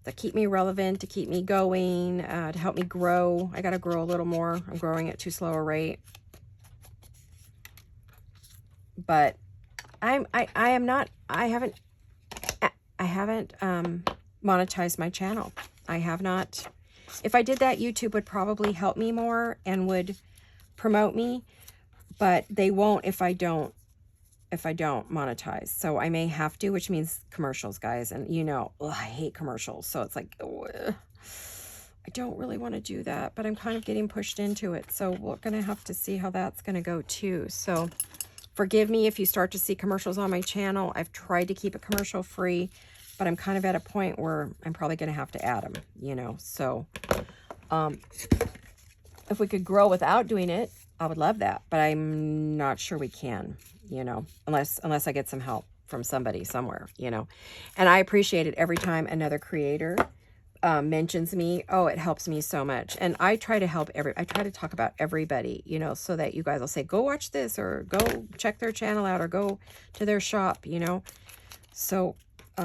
to keep me relevant, to keep me going, to help me grow. I got to grow a little more. I'm growing at too slow a rate. But I haven't monetized my channel. I have not. If I did that, YouTube would probably help me more and would promote me, but they won't if I don't monetize. So I may have to, which means commercials, guys. And you know, I hate commercials. So it's like, I don't really want to do that, but I'm kind of getting pushed into it. So we're going to have to see how that's going to go too. So forgive me if you start to see commercials on my channel. I've tried to keep it commercial free, but I'm kind of at a point where I'm probably going to have to add them, you know. So if we could grow without doing it, I would love that. But I'm not sure we can, you know, unless I get some help from somebody somewhere, you know. And I appreciate it every time another creator mentions me. Oh, it helps me so much. And I try to help I try to talk about everybody, you know, so that you guys will say, go watch this, or go check their channel out, or go to their shop, you know. So I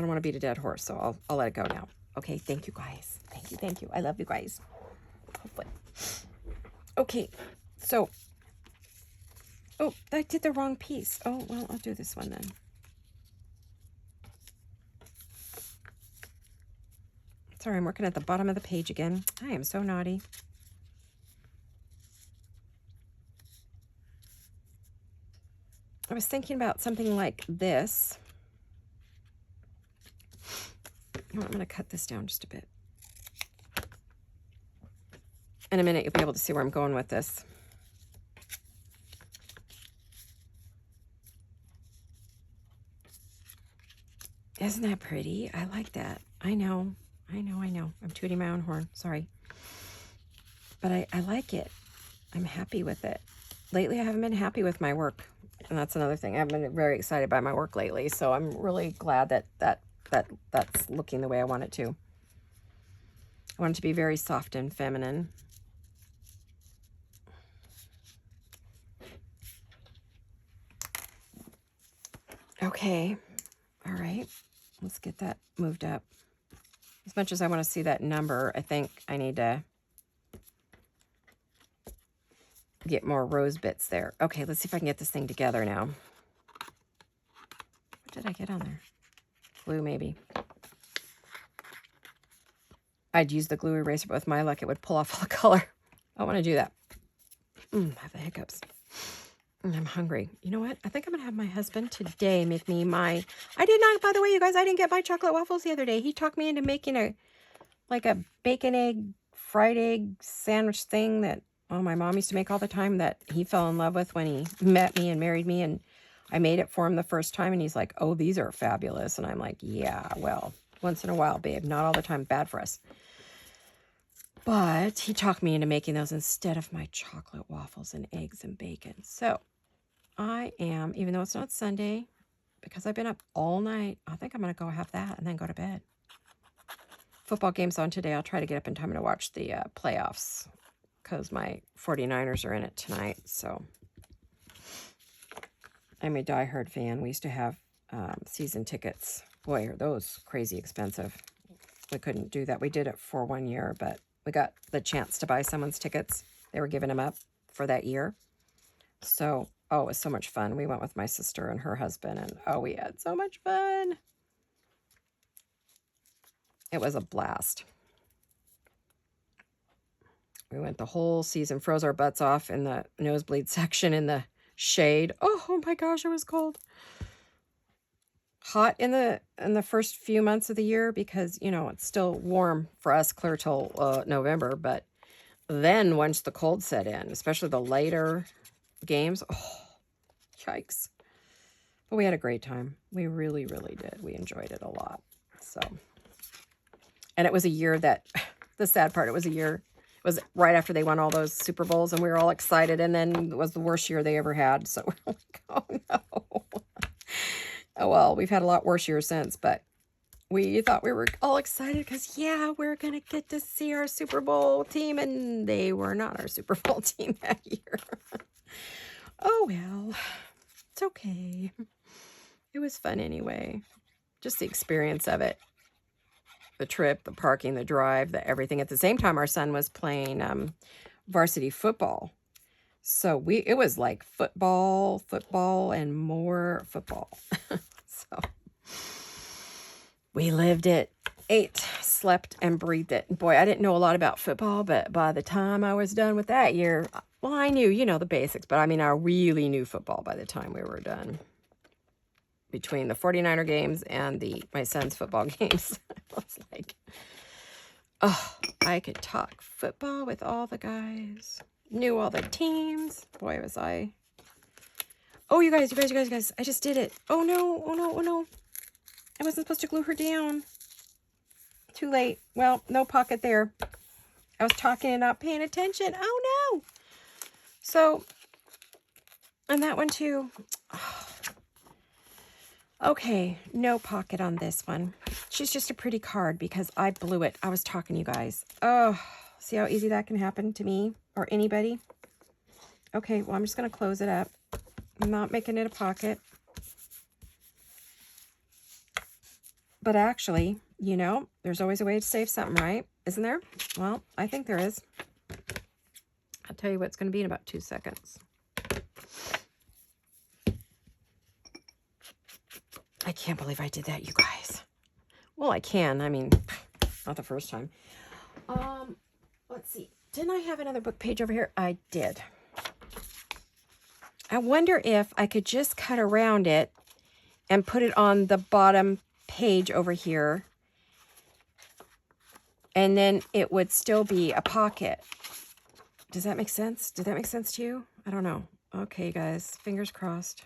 don't want to beat a dead horse, so I'll let it go now. Okay, thank you guys. Thank you. I love you guys. Hopefully. Okay, so, oh, I did the wrong piece. Oh, well, I'll do this one then. Sorry, I'm working at the bottom of the page again. I am so naughty. I was thinking about something like this. You know, I'm going to cut this down just a bit. In a minute, you'll be able to see where I'm going with this. Isn't that pretty? I like that. I know. I'm tooting my own horn. Sorry. But I like it. I'm happy with it. Lately, I haven't been happy with my work. And that's another thing. I haven't been very excited by my work lately. So I'm really glad that's looking the way I want it to. I want it to be very soft and feminine. Okay. All right. Let's get that moved up. As much as I want to see that number, I think I need to get more rose bits there. Okay, let's see if I can get this thing together now. What did I get on there? Glue, maybe. I'd use the glue eraser, but with my luck, it would pull off all the color. I want to do that. I have the hiccups. And I'm hungry. You know what? I think I'm going to have my husband today make me my... I did not, by the way, you guys, I didn't get my chocolate waffles the other day. He talked me into making a bacon egg, fried egg sandwich thing that, oh, my mom used to make all the time that he fell in love with when he met me and married me. And I made it for him the first time. And he's like, oh, these are fabulous. And I'm like, yeah, well, once in a while, babe. Not all the time. Bad for us. But he talked me into making those instead of my chocolate waffles and eggs and bacon. So I am, even though it's not Sunday, because I've been up all night, I think I'm going to go have that and then go to bed. Football game's on today. I'll try to get up in time to watch the playoffs because my 49ers are in it tonight. So I'm a diehard fan. We used to have season tickets. Boy, are those crazy expensive. We couldn't do that. We did it for 1 year, but we got the chance to buy someone's tickets. They were giving them up for that year. So, oh, it was so much fun. We went with my sister and her husband, and oh, we had so much fun. It was a blast. We went the whole season, froze our butts off in the nosebleed section in the shade. Oh my gosh, it was cold. Hot in the first few months of the year because, you know, it's still warm for us clear till November. But then once the cold set in, especially the later games, oh, yikes. But we had a great time. We really, really did. We enjoyed it a lot. So, and it was a year that, the sad part, it was right after they won all those Super Bowls and we were all excited. And then it was the worst year they ever had. So we're like, oh no. Oh, well, we've had a lot worse years since, but we thought we were all excited because, yeah, we're going to get to see our Super Bowl team, and they were not our Super Bowl team that year. Oh, well, it's okay. It was fun anyway. Just the experience of it. The trip, the parking, the drive, the everything. At the same time, our son was playing varsity football. So it was like football, and more football. So we lived it, ate, slept, and breathed it. Boy, I didn't know a lot about football, but by the time I was done with that year, well, I knew, you know, the basics, but I mean, I really knew football by the time we were done. Between the 49er games and my son's football games, I was like, oh, I could talk football with all the guys. Knew all the teams. Boy, was I. Oh, you guys, I just did it. Oh, no. I wasn't supposed to glue her down. Too late. Well, no pocket there. I was talking and not paying attention. Oh, no. So, and that one too. Oh. Okay, no pocket on this one. She's just a pretty card because I blew it. I was talking, you guys. Oh, see how easy that can happen to me or anybody? Okay, well, I'm just going to close it up. I'm not making it a pocket. But actually, you know, there's always a way to save something, right? Isn't there? Well, I think there is. I'll tell you what it's going to be in about 2 seconds. I can't believe I did that, you guys. Well, I can. I mean, not the first time. Let's see. Didn't I have another book page over here? I did. I wonder if I could just cut around it and put it on the bottom page over here. And then it would still be a pocket. Does that make sense? Did that make sense to you? I don't know. Okay, guys. Fingers crossed.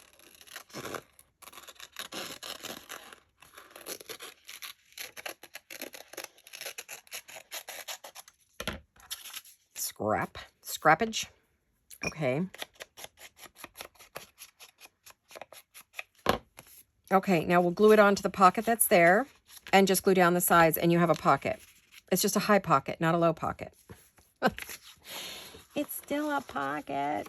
Scrappage. Okay. Okay, now we'll glue it onto the pocket that's there and just glue down the sides and you have a pocket. It's just a high pocket, not a low pocket. It's still a pocket.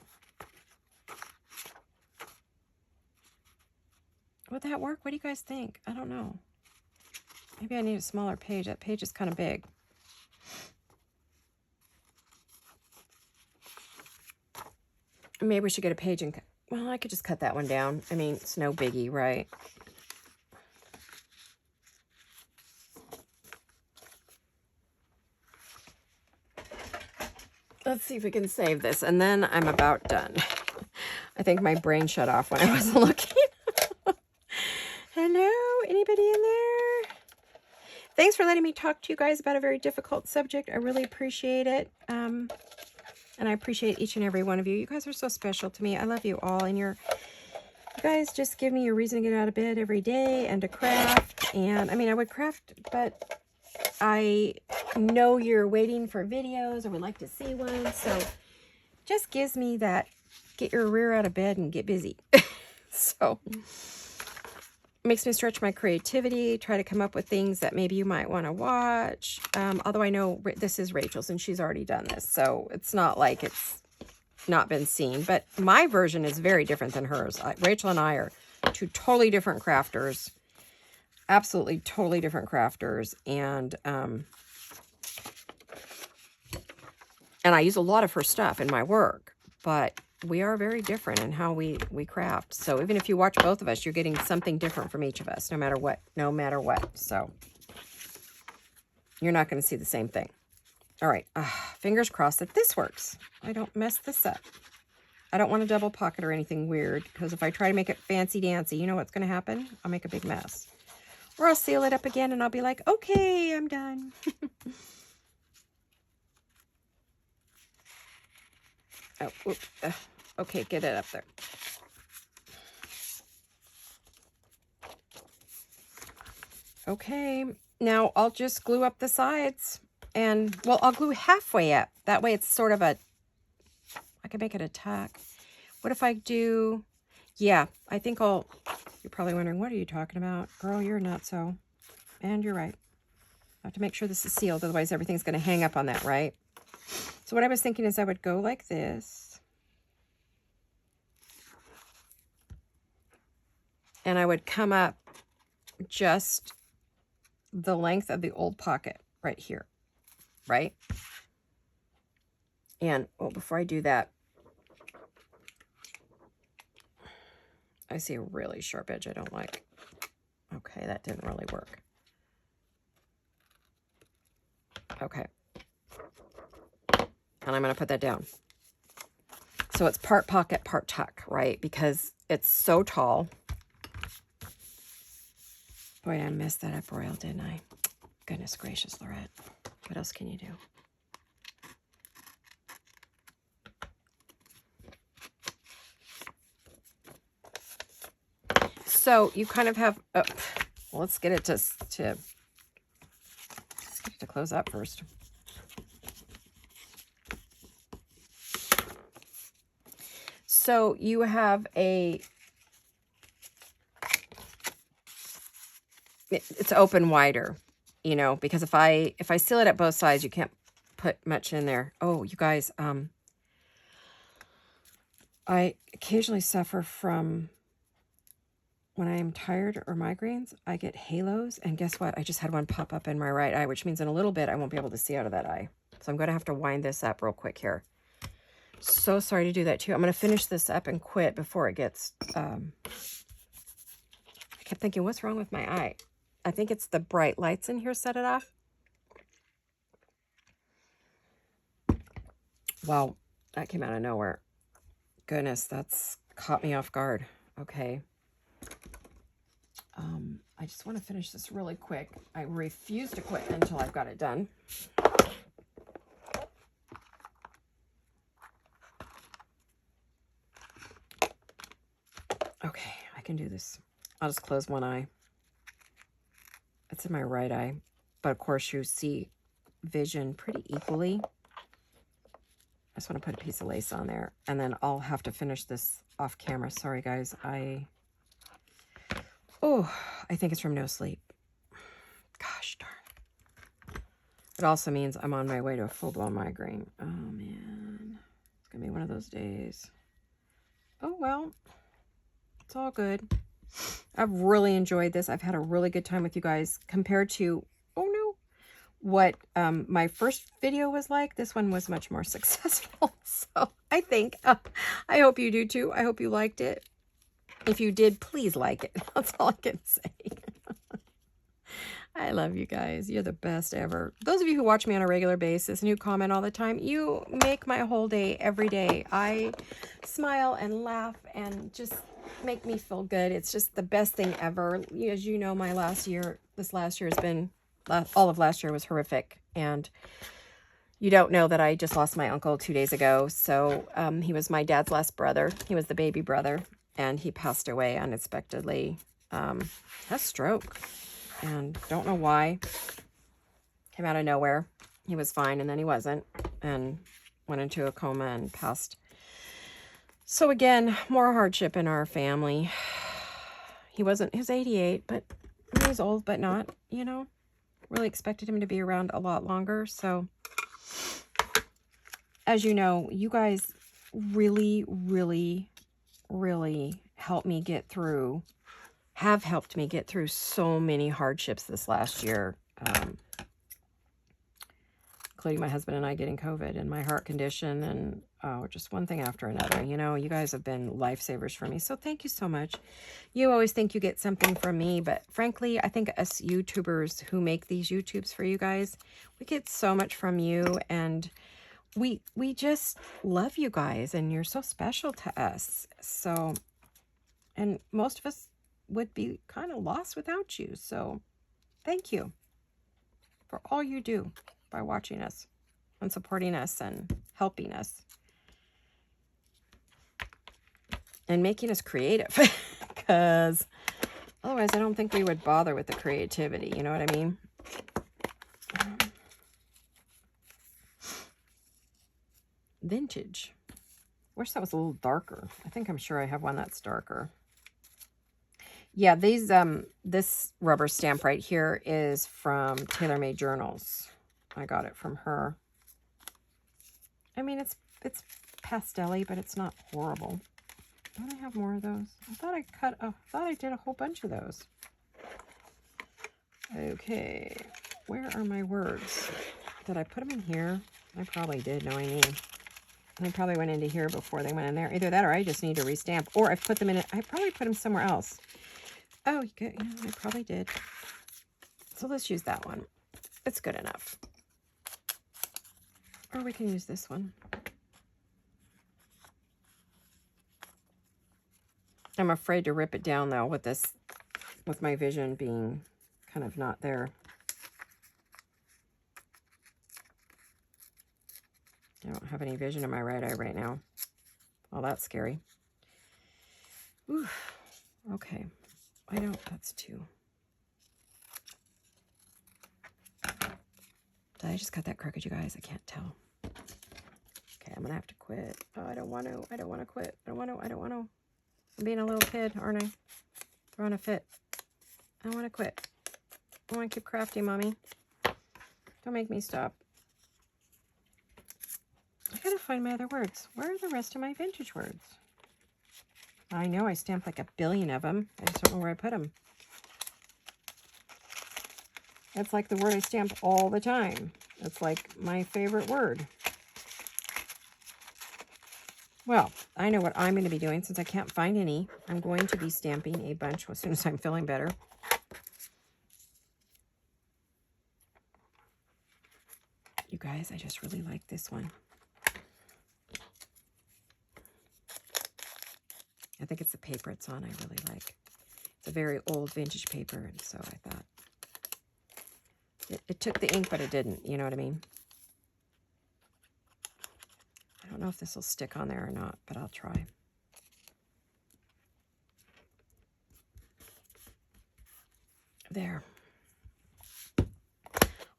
Would that work? What do you guys think? I don't know. Maybe I need a smaller page. That page is kind of big. Maybe we should get a page and... Well, I could just cut that one down. I mean, it's no biggie, right? Let's see if we can save this. And then I'm about done. I think my brain shut off when I wasn't looking. Hello, anybody in there? Thanks for letting me talk to you guys about a very difficult subject. I really appreciate it. And I appreciate each and every one of you. You guys are so special to me. I love you all. And you guys just give me a reason to get out of bed every day and to craft. And I mean, I would craft, but I know you're waiting for videos or would like to see one. So just gives me that get your rear out of bed and get busy. So makes me stretch my creativity, try to come up with things that maybe you might want to watch. Although I know this is Rachel's and she's already done this, so it's not like it's not been seen. But my version is very different than hers. Rachel and I are two totally different crafters. Absolutely totally different crafters. And I use a lot of her stuff in my work, but we are very different in how we craft. So even if you watch both of us, you're getting something different from each of us, no matter what. So you're not going to see the same thing. All right. Fingers crossed that this works. I don't mess this up. I don't want a double pocket or anything weird, because if I try to make it fancy dancy, you know what's going to happen? I'll make a big mess. Or I'll seal it up again and I'll be like, okay, I'm done. Okay, get it up there. Okay, now I'll just glue up the sides. And, well, I'll glue halfway up. That way it's sort of I can make it a tuck. What if I do, yeah, I think you're probably wondering, what are you talking about? Girl, you're not so. And you're right. I have to make sure this is sealed, otherwise everything's going to hang up on that, right? So what I was thinking is I would go like this. And I would come up just the length of the old pocket right here, right? And, well, before I do that, I see a really sharp edge I don't like. Okay, that didn't really work. Okay. And I'm going to put that down. So it's part pocket, part tuck, right? Because it's so tall. Boy, I messed that up royal, didn't I? Goodness gracious, Laurette. What else can you do? So you kind of have, well, let's get it to close up first. So you have it's open wider, you know, because if I seal it at both sides, you can't put much in there. Oh, you guys, I occasionally suffer from, when I am tired or migraines, I get halos. And guess what? I just had one pop up in my right eye, which means in a little bit I won't be able to see out of that eye. So I'm going to have to wind this up real quick here. So sorry to do that to you. I'm going to finish this up and quit before it gets... I kept thinking, what's wrong with my eye? I think it's the bright lights in here set it off. Wow, that came out of nowhere. Goodness, that's caught me off guard. Okay. I just want to finish this really quick. I refuse to quit until I've got it done. Okay, I can do this. I'll just close one eye. It's in my right eye. But of course you see vision pretty equally. I just want to put a piece of lace on there. And then I'll have to finish this off camera. Sorry, guys. I think it's from no sleep. Gosh darn. It also means I'm on my way to a full-blown migraine. Oh, man. It's going to be one of those days. Oh, well. It's all good. I've really enjoyed this. I've had a really good time with you guys compared to, oh no, what my first video was like. This one was much more successful. So I think, I hope you do too. I hope you liked it. If you did, please like it. That's all I can say. I love you guys. You're the best ever. Those of you who watch me on a regular basis and who comment all the time, you make my whole day every day. I smile and laugh and just make me feel good. It's just the best thing ever. As you know, this last year has been, all of last year was horrific. And you don't know that I just lost my uncle 2 days ago. So he was my dad's last brother. He was the baby brother, and he passed away unexpectedly. Had a stroke, and don't know why. Came out of nowhere. He was fine, and then he wasn't, and went into a coma and passed. So again, more hardship in our family. He was 88, but he was old, but not, really expected him to be around a lot longer. So as you know, you guys really, really, really helped me get through, have helped me get through so many hardships this last year, including my husband and I getting COVID and my heart condition and just one thing after another. You guys have been lifesavers for me. So thank you so much. You always think you get something from me, but frankly, I think us YouTubers who make these YouTubes for you guys, we get so much from you, and we just love you guys, and you're so special to us. So, and most of us would be kind of lost without you. So thank you for all you do by watching us and supporting us and helping us and making us creative, because otherwise I don't think we would bother with the creativity. You know what I mean? Vintage. Wish that was a little darker. I'm sure I have one that's darker. Yeah, these this rubber stamp right here is from Tailor Made Journals. I got it from her. I mean, it's pastel-y, but it's not horrible. Don't I have more of those? I thought I did a whole bunch of those. Okay, where are my words? Did I put them in here? I probably did, knowing me. They probably went into here before they went in there. Either that or I just need to restamp. Or I've put them in it. I probably put them somewhere else. Oh, good. I probably did. So let's use that one. It's good enough. Or we can use this one. I'm afraid to rip it down, though, with my vision being kind of not there. I don't have any vision in my right eye right now. Oh, that's scary. Ooh, okay. That's two. Did I just cut that crooked, you guys? I can't tell. Okay, I'm gonna have to quit. Oh, I don't want to quit. I don't want to. I'm being a little kid, aren't I? Throwing a fit. I want to quit. I want to keep crafting, Mommy. Don't make me stop. I gotta find my other words. Where are the rest of my vintage words? I know I stamped like a billion of them. I just don't know where I put them. That's like the word I stamp all the time. It's like my favorite word. Well, I know what I'm going to be doing since I can't find any. I'm going to be stamping a bunch as soon as I'm feeling better. You guys, I just really like this one. I think it's the paper it's on I really like. It's a very old vintage paper, and so I thought it took the ink, but it didn't. You know what I mean? I don't know if this will stick on there or not, but I'll try. There.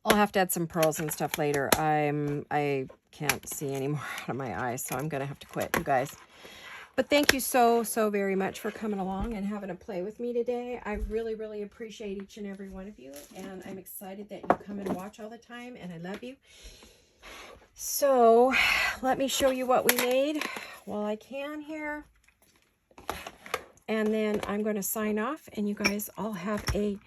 I'll have to add some pearls and stuff later. I can't see anymore out of my eyes, so I'm going to have to quit, you guys. But thank you so very much for coming along and having a play with me today. I really, really appreciate each and every one of you, and I'm excited that you come and watch all the time, and I love you. So let me show you what we made while I can here. And then I'm going to sign off, and you guys all have a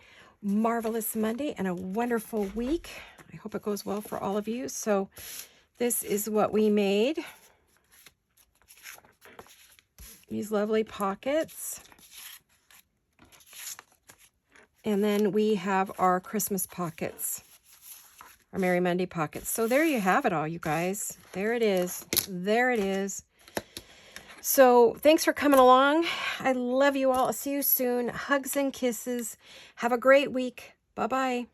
marvelous Monday and a wonderful week. I hope it goes well for all of you. So this is what we made. These lovely pockets. And then we have our Christmas pockets, our Merry Monday pockets. So there you have it all, you guys. There it is. There it is. So thanks for coming along. I love you all. I'll see you soon. Hugs and kisses. Have a great week. Bye-bye.